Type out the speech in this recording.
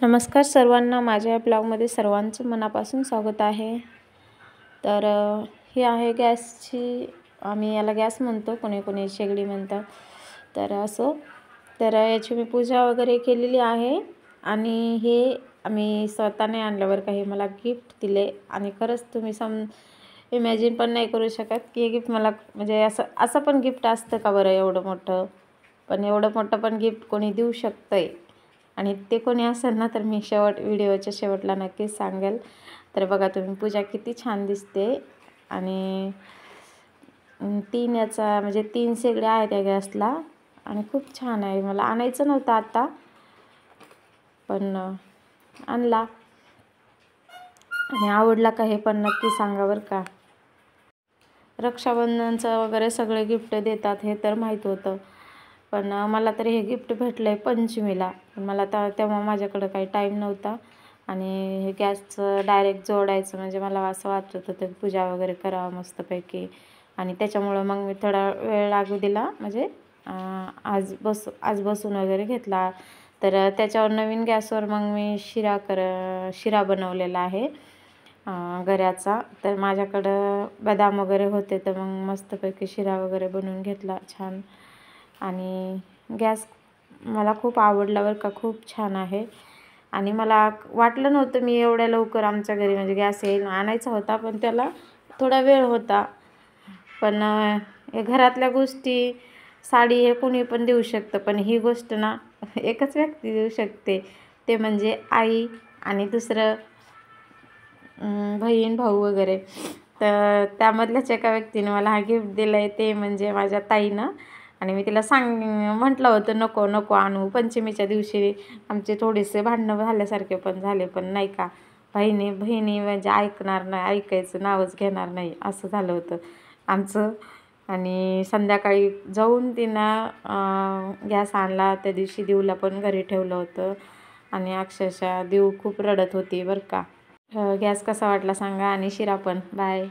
नमस्कार सर्वांना, माझ्या या ब्लॉगमध्ये सर्वांचं मनापासून स्वागत आहे। तर ही आहे गॅसची, आम्ही याला गॅस म्हणतो, कोणी कोणी शेगडी म्हणतात। तर असो, तर याची मी पूजा वगैरे केलेली आहे आणि हे आम्ही स्वतःने आणलं बरं का। हे मला गिफ्ट दिले आणि खरंच तुम्ही इमॅजिन पण नाही करू शकत की हे गिफ्ट मला म्हणजे असं पण गिफ्ट असतं का बरं एवढं मोठं। पण एवढं मोठं पण गिफ्ट कोणी देऊ शकतंय आणि ते कोणी असेल ना तर मी व्हिडिओच्या शेवटला नक्कीच सांगेल। तर बघा तुम्ही, पूजा किती छान दिसते आणि म्हणजे 3 शेगड्या आहेत त्या गॅसला आणि खूप छान आहे। मला आणायचं नव्हतं आता, पण आणला आणि आवडला का हे पण नक्की सांगा बरं का। रक्षाबंधनचं वगैरे सगळे गिफ्ट देतात हे तर माहीत होतं, पण मला तर हे गिफ्ट भेटलं आहे पंचमीला। पण मला तेव्हा माझ्याकडं काही टाईम नव्हता आणि हे गॅसचं डायरेक्ट जोडायचं म्हणजे मला असं वाटत होतं पूजा वगैरे करावं मस्तपैकी, आणि त्याच्यामुळं मग मी थोडा वेळ लागू दिला, म्हणजे आज बसून वगैरे घेतला। तर त्याच्यावर नवीन गॅसवर मग मी शिरा बनवलेला आहे गऱ्याचा। तर माझ्याकडं बदाम वगैरे होते तर मग मस्तपैकी शिरा वगैरे बनवून घेतला छान। आणि गॅस मला खूप आवडला बरं का, खूप छान आहे। आणि मला वाटलं नव्हतं मी एवढ्या लवकर आमच्या घरी म्हणजे गॅस येईल, आणायचा होता पण त्याला थोडा वेळ होता। पण घरातल्या गोष्टी, साडी हे कोणी पण देऊ शकतं, पण ही गोष्ट ना एकच व्यक्ती देऊ शकते, ते म्हणजे आई आणि दुसरं बहीण भाऊ वगैरे। तर त्यामधल्याच एका व्यक्तीने मला हा गिफ्ट दिलं आहे, ते म्हणजे माझ्या ताईनं। आणि मी तिला म्हटलं होतं नको नको आणू, पंचमीच्या दिवशी आमचे थोडेसे भांडणं झाल्यासारखे पण झाले, पण नाही का बहिणी म्हणजे ऐकणार नाही, ऐकायचं नावच घेणार नाही असं झालं होतं आमचं। आणि संध्याकाळी जाऊन तिनं गॅस आणला, त्या दिवशी देऊला पण घरी ठेवलं होतं आणि अक्षरशः देऊ खूप रडत होती बरं का। गॅस कसा वाटला सांगा आणि शिरा पण। बाय।